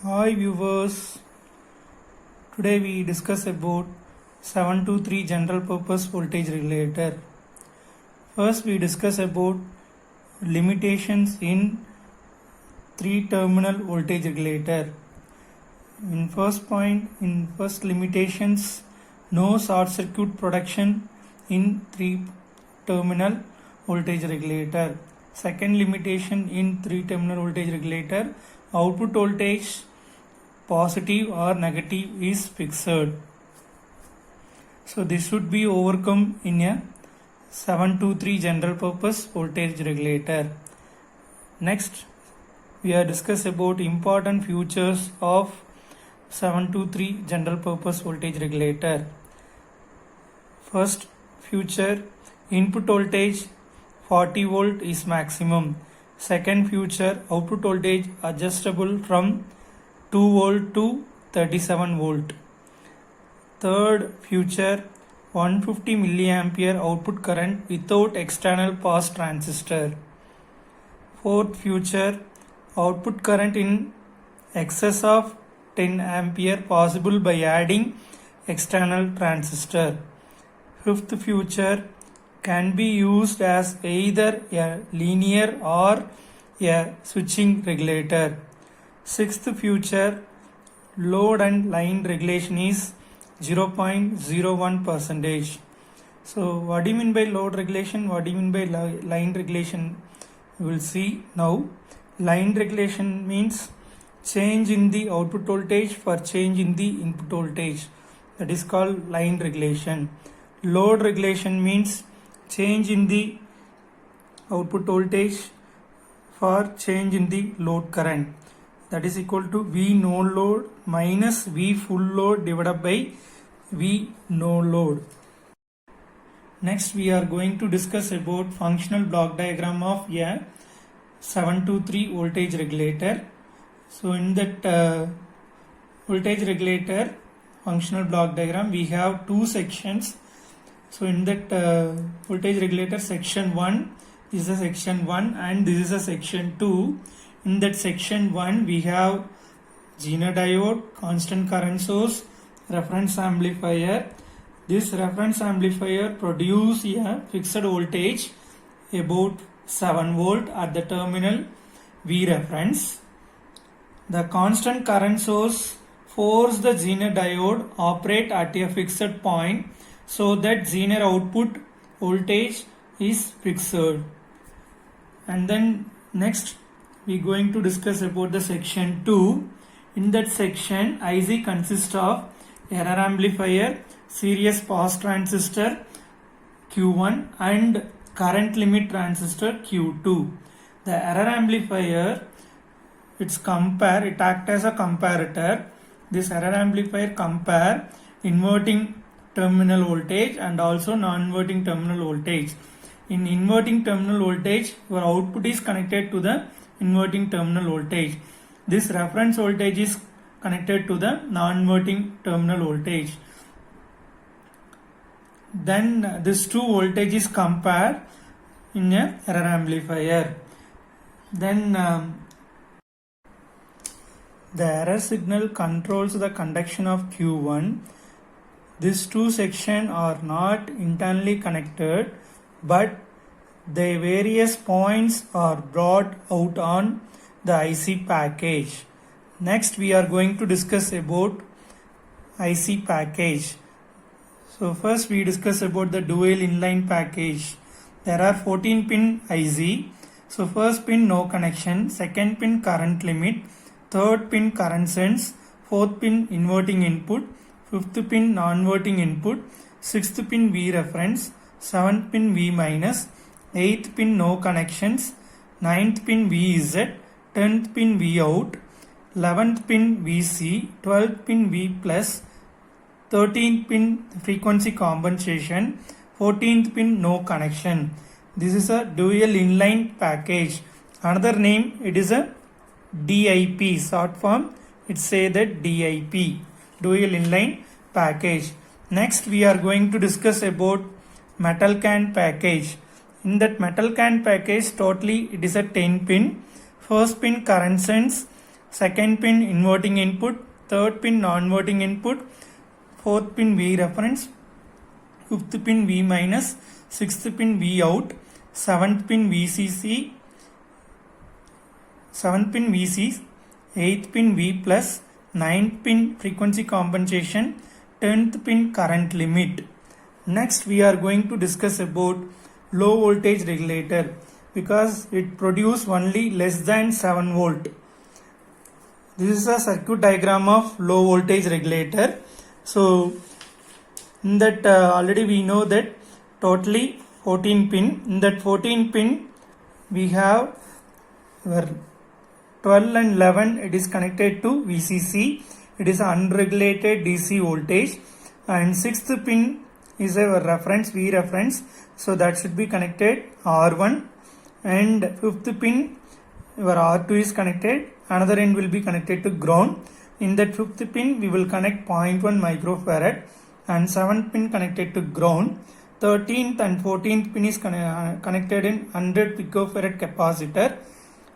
Hi viewers, today we discuss about 723 general purpose voltage regulator. First we discuss about limitations in 3 terminal voltage regulator. In first limitations, no short circuit production in 3 terminal voltage regulator. Second limitation in 3 terminal voltage regulator, output voltage positive or negative is fixed. So this should be overcome in a 723 general purpose voltage regulator. Next we are discuss about important features of 723 general purpose voltage regulator. First feature, input voltage 40 volt is maximum. Second feature, output voltage adjustable from 2 volt to 37 volt. Third feature, 150 milliampere output current without external pass transistor. Fourth feature, output current in excess of 10 ampere possible by adding external transistor. Fifth feature, can be used as either a linear or a switching regulator. Sixth feature, load and line regulation is 0.01%. So what do you mean by load regulation? What do you mean by line regulation? We will see now. Line regulation means change in the output voltage for change in the input voltage. That is called line regulation. Load regulation means change in the output voltage for change in the load current. That is equal to V no load minus V full load divided by V no load. Next we are going to discuss about functional block diagram of a 723 voltage regulator. So in that voltage regulator functional block diagram we have two sections. So in that voltage regulator section 1 is a section 1 and this is a section 2. In that section 1 we have Zener diode, constant current source, reference amplifier. This reference amplifier produce a fixed voltage about 7 volt at the terminal V reference. The constant current source force the Zener diode operate at a fixed point so that Zener output voltage is fixed. And then next we are going to discuss about the section 2. In that section IC consists of error amplifier, series pass transistor Q1 and current limit transistor Q2. The error amplifier it acts as a comparator. This error amplifier compare inverting terminal voltage and also non-inverting terminal voltage. In inverting terminal voltage, your output is connected to the inverting terminal voltage. This reference voltage is connected to the non-inverting terminal voltage. Then these two voltages compare in a error amplifier. Then the error signal controls the conduction of Q1. These two sections are not internally connected, but the various points are brought out on the IC package. Next we are going to discuss about IC package. So first we discuss about the dual inline package. There are 14 pin IC. So first pin no connection, second pin current limit, third pin current sense, fourth pin inverting input, fifth pin non-inverting input, sixth pin V reference, seventh pin V minus, eighth pin no connections, ninth pin VZ, 10th pin V out, 11th pin VC, 12th pin V plus, 13th pin frequency compensation, 14th pin no connection. This is a dual inline package. Another name it is a DIP, short form it say that DIP, dual inline package. Next we are going to discuss about metal can package. In that metal can package totally it is a 10 pin. First pin current sense, second pin inverting input, third pin non-inverting input, fourth pin V reference, fifth pin V minus, sixth pin V out, seventh pin VCC, seventh pin VC, eighth pin V plus, ninth pin frequency compensation, 10th pin current limit. Next we are going to discuss about low voltage regulator because it produces only less than 7 volt. This is a circuit diagram of low voltage regulator. So in that already we know that totally 14 pin. In that 14 pin we have our 12 and 11, it is connected to VCC. It is unregulated DC voltage, and 6th pin is a reference V reference, so that should be connected R1, and 5th pin your R2 is connected, another end will be connected to ground. In that 5th pin we will connect 0.1 microfarad and 7th pin connected to ground. 13th and 14th pin is connected in 100 picofarad capacitor,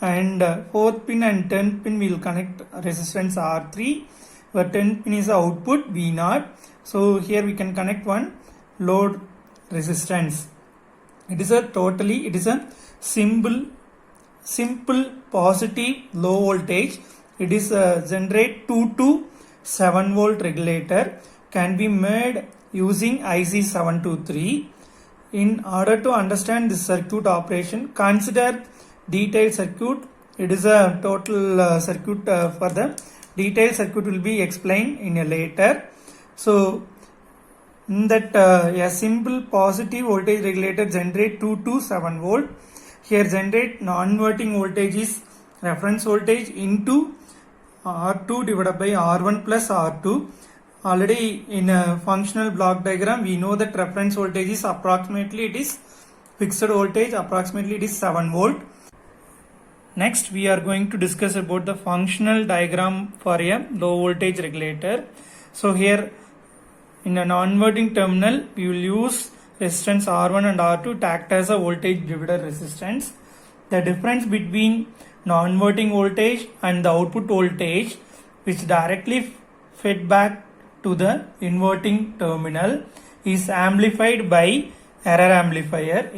and 4th pin and 10th pin will connect resistance R3, where 10th pin is output V0. So here we can connect one load resistance. It is a simple positive low voltage. It is a generate 2 to 7 volt regulator, can be made using IC723. In order to understand this circuit operation, consider detailed circuit. It is a total circuit. For the detailed circuit will be explained in a later. So in that a simple positive voltage regulator generate 2 to 7 volt. Here generate non-inverting voltage is reference voltage into R2 divided by R1 plus R2. Already in a functional block diagram we know that reference voltage is approximately, it is fixed voltage, approximately it is 7 volt. Next we are going to discuss about the functional diagram for a low voltage regulator. So here in a non-inverting terminal we will use resistance R1 and R2 to act as a voltage divider resistance. The difference between non-inverting voltage and the output voltage, which directly fed back to the inverting terminal, is amplified by error amplifier.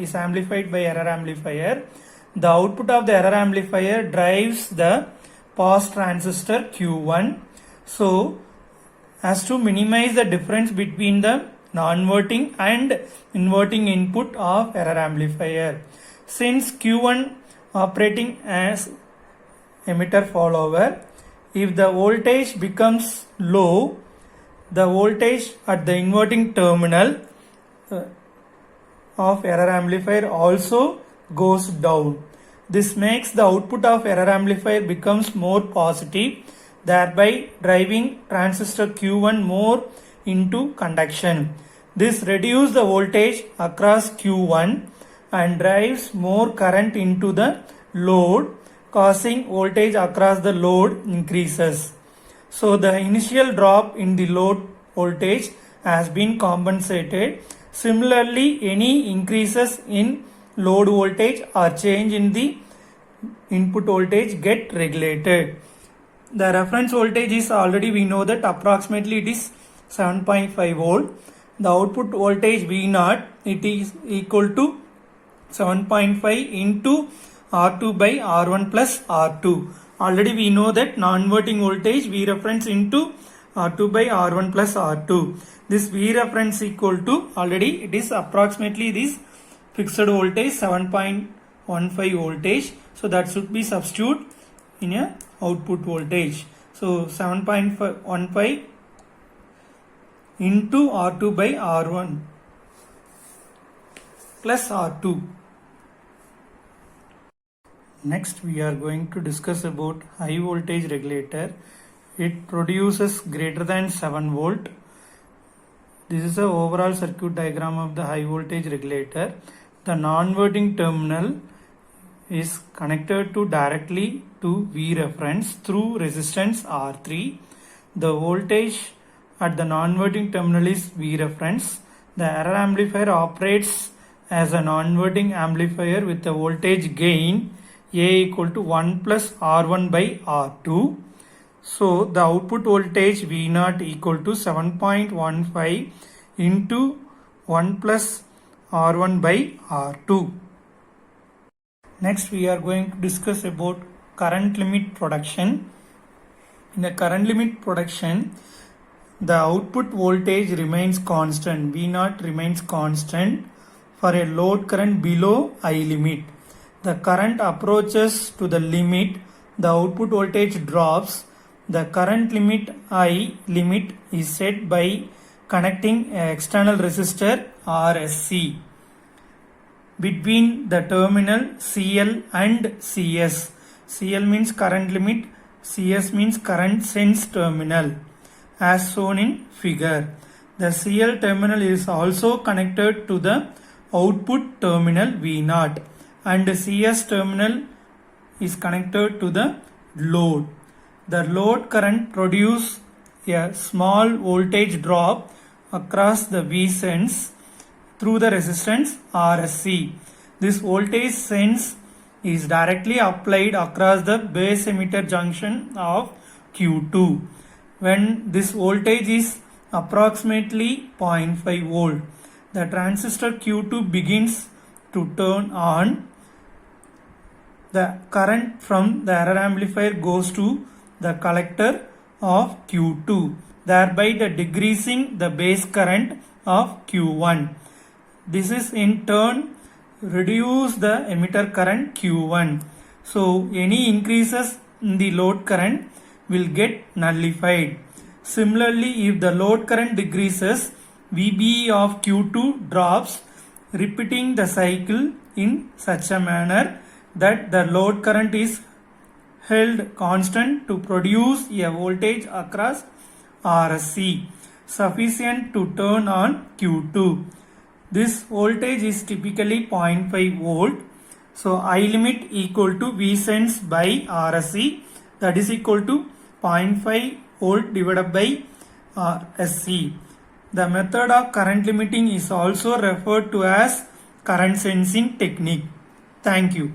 The output of the error amplifier drives the POS transistor Q1. So as to minimize the difference between the non-inverting and inverting input of error amplifier, since Q1 operating as emitter follower, if the voltage becomes low, the voltage at the inverting terminal of error amplifier also goes down. This makes the output of error amplifier becomes more positive, thereby driving transistor Q1 more into conduction. This reduces the voltage across Q1 and drives more current into the load, causing voltage across the load increases. So the initial drop in the load voltage has been compensated. Similarly, any increases in load voltage or change in the input voltage get regulated. The reference voltage is already, we know that approximately it is 7.5 volt. The output voltage V0, it is equal to 7.5 into R2 by R1 plus R2. Already we know that non-inverting voltage V reference into R2 by R1 plus R2. This V reference equal to, already it is approximately this fixed voltage 7.15 voltage. So that should be substitute in a output voltage. So 7.15 into R2 by R1 plus R2. Next we are going to discuss about high voltage regulator. It produces greater than 7 volt. This is the overall circuit diagram of the high voltage regulator. The non-inverting terminal is connected to directly to V reference through resistance R3. The voltage at the non-inverting terminal is V reference. The error amplifier operates as a non-inverting amplifier with a voltage gain A equal to 1 plus R1 by R2. So the output voltage V naught equal to 7.15 into 1 plus R1 by R2. Next we are going to discuss about current limit production. In the current limit production, the output voltage remains constant. V naught remains constant for a load current below I limit. The current approaches to the limit, the output voltage drops. The current limit I limit is set by connecting an external resistor RSC between the terminal CL and CS. CL means current limit, CS means current sense terminal, as shown in figure. The CL terminal is also connected to the output terminal V0 and the CS terminal is connected to the load. The load current produces a small voltage drop across the V sense through the resistance RSC. This voltage sense is directly applied across the base emitter junction of Q2 when this voltage is approximately 0.5 volt. The transistor Q2 begins to turn on. The current from the error amplifier goes to the collector of Q2, thereby decreasing the base current of Q1. This is in turn reduce the emitter current Q1. So any increases in the load current will get nullified. Similarly, if the load current decreases, VB of Q2 drops, repeating the cycle in such a manner that the load current is held constant to produce a voltage across RSC sufficient to turn on Q2. This voltage is typically 0.5 volt. So I limit equal to V sense by RSC, that is equal to 0.5 volt divided by RSC. The method of current limiting is also referred to as current sensing technique. Thank you.